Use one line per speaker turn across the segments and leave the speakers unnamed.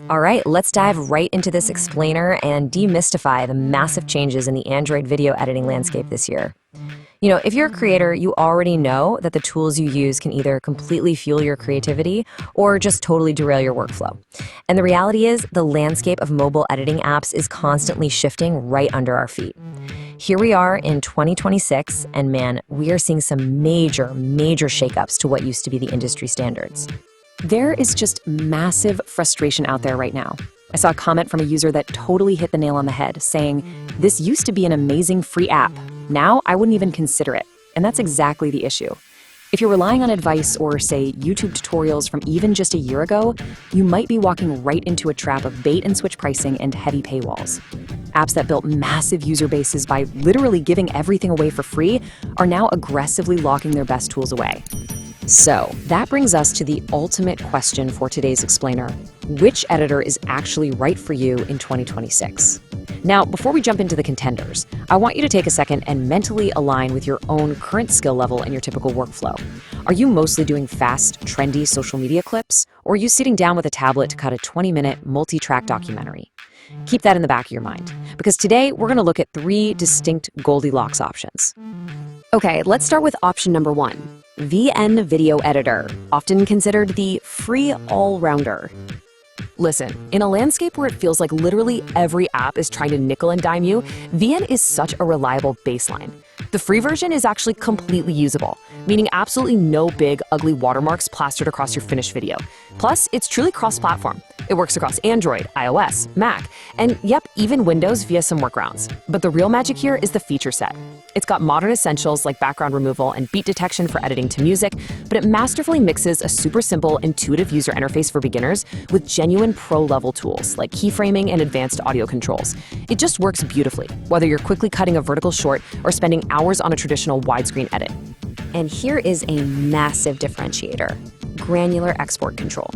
All right, let's dive right into this explainer and demystify the massive changes in the Android video editing landscape this year. If you're a creator, you already know that the tools you use can either completely fuel your creativity or just totally derail your workflow. And the reality is, the landscape of mobile editing apps is constantly shifting right under our feet. Here we are in 2026, and man, we are seeing some major shakeups to what used to be the industry standards.
There is just massive frustration out there right now. I saw a comment from a user that totally hit the nail on the head, saying, "This used to be an amazing free app. Now I wouldn't even consider it." And that's exactly the issue. If you're relying on advice or, say, YouTube tutorials from even just a year ago, you might be walking right into a trap of bait and switch pricing and heavy paywalls. Apps that built massive user bases by literally giving everything away for free are now aggressively locking their best tools away. So that brings us to the ultimate question for today's explainer. Which editor is actually right for you in 2026? Now, before we jump into the contenders, I want you to take a second and mentally align with your own current skill level and your typical workflow. Are you mostly doing fast, trendy social media clips, or are you sitting down with a tablet to cut a 20-minute multi-track documentary? Keep that in the back of your mind, because today we're going to look at 3 distinct Goldilocks options.
Okay, let's start with option number 1. VN Video Editor, often considered the free all-rounder.
Listen, in a landscape where it feels like literally every app is trying to nickel and dime you, VN is such a reliable baseline. The free version is actually completely usable, meaning absolutely no big, ugly watermarks plastered across your finished video. Plus, it's truly cross-platform. It works across Android, iOS, Mac, and yep, even Windows via some workarounds. But the real magic here is the feature set. It's got modern essentials like background removal and beat detection for editing to music, but it masterfully mixes a super simple, intuitive user interface for beginners with genuine pro-level tools like keyframing and advanced audio controls. It just works beautifully, whether you're quickly cutting a vertical short or spending hours on a traditional widescreen edit.
And here is a massive differentiator: granular export control.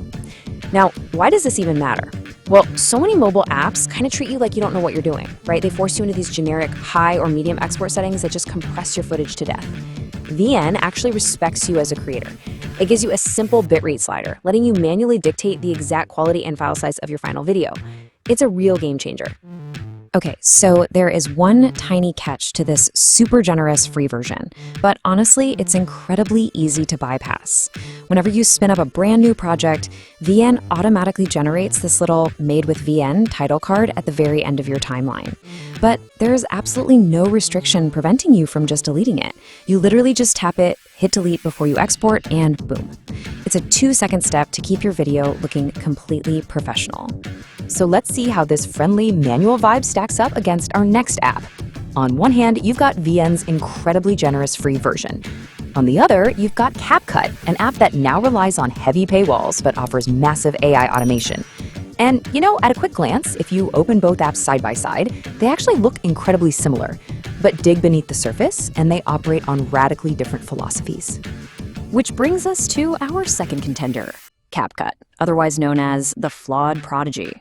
Now, why does this even matter? Well, so many mobile apps kind of treat you like you don't know what you're doing, right? They force you into these generic high or medium export settings that just compress your footage to death. VN actually respects you as a creator. It gives you a simple bitrate slider, letting you manually dictate the exact quality and file size of your final video. It's a real game changer. Okay, so there is one tiny catch to this super generous free version, but honestly, it's incredibly easy to bypass. Whenever you spin up a brand new project, VN automatically generates this little Made with VN title card at the very end of your timeline. But there's absolutely no restriction preventing you from just deleting it. You literally just tap it, hit delete before you export, and boom. It's a 2-second step to keep your video looking completely professional. So let's see how this friendly manual vibe stacks up against our next app. On one hand, you've got VN's incredibly generous free version. On the other, you've got CapCut, an app that now relies on heavy paywalls but offers massive AI automation. And, at a quick glance, if you open both apps side by side, they actually look incredibly similar. But dig beneath the surface, and they operate on radically different philosophies. Which brings us to our second contender, CapCut, otherwise known as the flawed prodigy.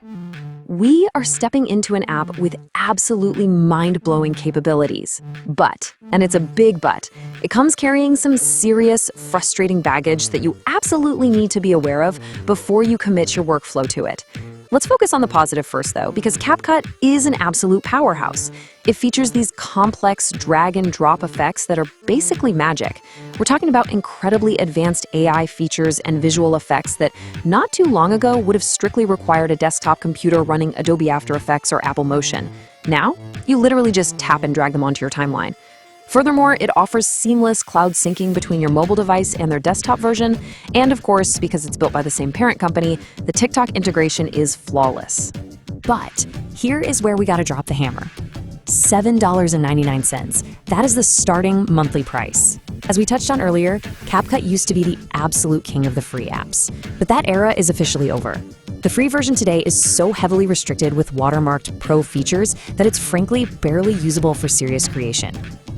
We are stepping into an app with absolutely mind-blowing capabilities. But, and it's a big but, it comes carrying some serious, frustrating baggage that you absolutely need to be aware of before you commit your workflow to it. Let's focus on the positive first, though, because CapCut is an absolute powerhouse. It features these complex drag-and-drop effects that are basically magic. We're talking about incredibly advanced AI features and visual effects that not too long ago would have strictly required a desktop computer running Adobe After Effects or Apple Motion. Now, you literally just tap and drag them onto your timeline. Furthermore, it offers seamless cloud syncing between your mobile device and their desktop version, and of course, because it's built by the same parent company, the TikTok integration is flawless. But here is where we gotta drop the hammer. $7.99. That is the starting monthly price. As we touched on earlier, CapCut used to be the absolute king of the free apps, but that era is officially over. The free version today is so heavily restricted with watermarked pro features that it's frankly barely usable for serious creation.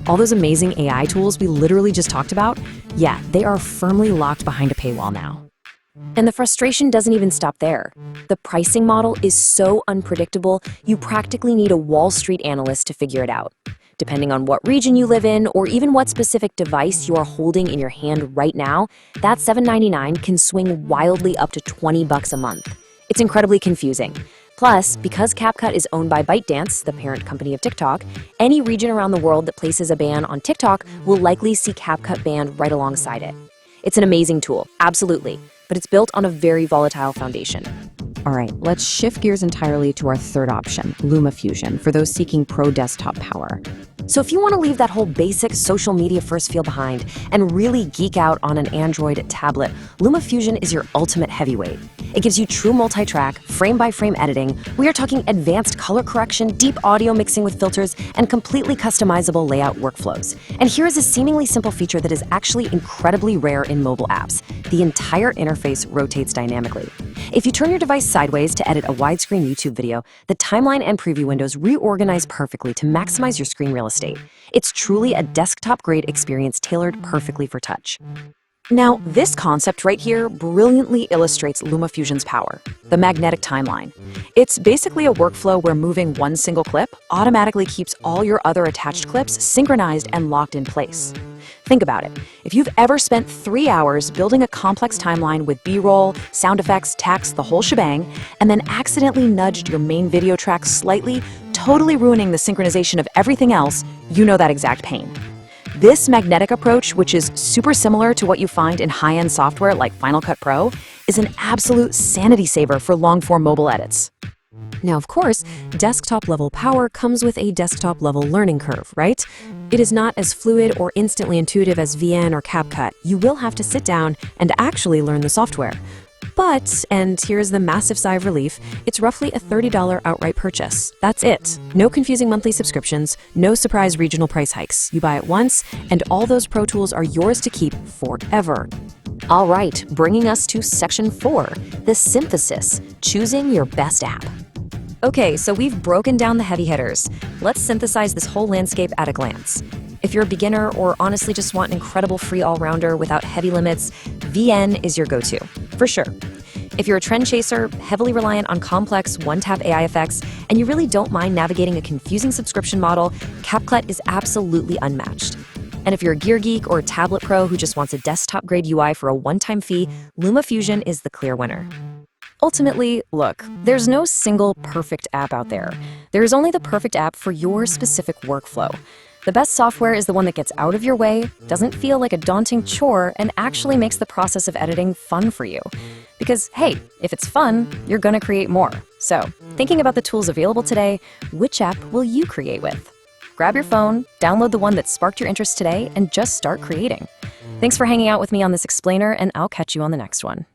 All those amazing AI tools we literally just talked about, yeah, they are firmly locked behind a paywall now. And the frustration doesn't even stop there. The pricing model is so unpredictable, you practically need a Wall Street analyst to figure it out. Depending on what region you live in, or even what specific device you are holding in your hand right now, that $7.99 can swing wildly up to $20 a month. It's incredibly confusing. Plus, because CapCut is owned by ByteDance, the parent company of TikTok, any region around the world that places a ban on TikTok will likely see CapCut banned right alongside it. It's an amazing tool, absolutely, but it's built on a very volatile foundation.
All right, let's shift gears entirely to our third option, LumaFusion, for those seeking pro desktop power.
So if you want to leave that whole basic social media first feel behind and really geek out on an Android tablet, LumaFusion is your ultimate heavyweight. It gives you true multi-track, frame-by-frame editing. We are talking advanced color correction, deep audio mixing with filters, and completely customizable layout workflows. And here is a seemingly simple feature that is actually incredibly rare in mobile apps. The entire interface rotates dynamically. If you turn your device sideways to edit a widescreen YouTube video, the timeline and preview windows reorganize perfectly to maximize your screen real estate. It's truly a desktop-grade experience tailored perfectly for touch. Now, this concept right here brilliantly illustrates LumaFusion's power, the magnetic timeline. It's basically a workflow where moving one single clip automatically keeps all your other attached clips synchronized and locked in place. Think about it. If you've ever spent 3 hours building a complex timeline with B-roll, sound effects, text, the whole shebang, and then accidentally nudged your main video track slightly, totally ruining the synchronization of everything else, you know that exact pain. This magnetic approach, which is super similar to what you find in high-end software like Final Cut Pro, is an absolute sanity saver for long-form mobile edits. Now, of course, desktop-level power comes with a desktop-level learning curve, right? It is not as fluid or instantly intuitive as VN or CapCut. You will have to sit down and actually learn the software. But, and here's the massive sigh of relief, it's roughly a $30 outright purchase. That's it. No confusing monthly subscriptions, no surprise regional price hikes. You buy it once, and all those Pro Tools are yours to keep forever. All right, bringing us to section 4, the synthesis, choosing your best app. Okay, so we've broken down the heavy hitters. Let's synthesize this whole landscape at a glance. If you're a beginner or honestly just want an incredible free all-rounder without heavy limits, VN is your go-to, for sure. If you're a trend chaser, heavily reliant on complex one-tap AI effects, and you really don't mind navigating a confusing subscription model, CapCut is absolutely unmatched. And if you're a gear geek or a tablet pro who just wants a desktop-grade UI for a one-time fee, LumaFusion is the clear winner. Ultimately, look, there's no single perfect app out there. There is only the perfect app for your specific workflow. The best software is the one that gets out of your way, doesn't feel like a daunting chore, and actually makes the process of editing fun for you. Because, hey, if it's fun, you're gonna create more. So, thinking about the tools available today, which app will you create with? Grab your phone, download the one that sparked your interest today, and just start creating. Thanks for hanging out with me on this explainer, and I'll catch you on the next one.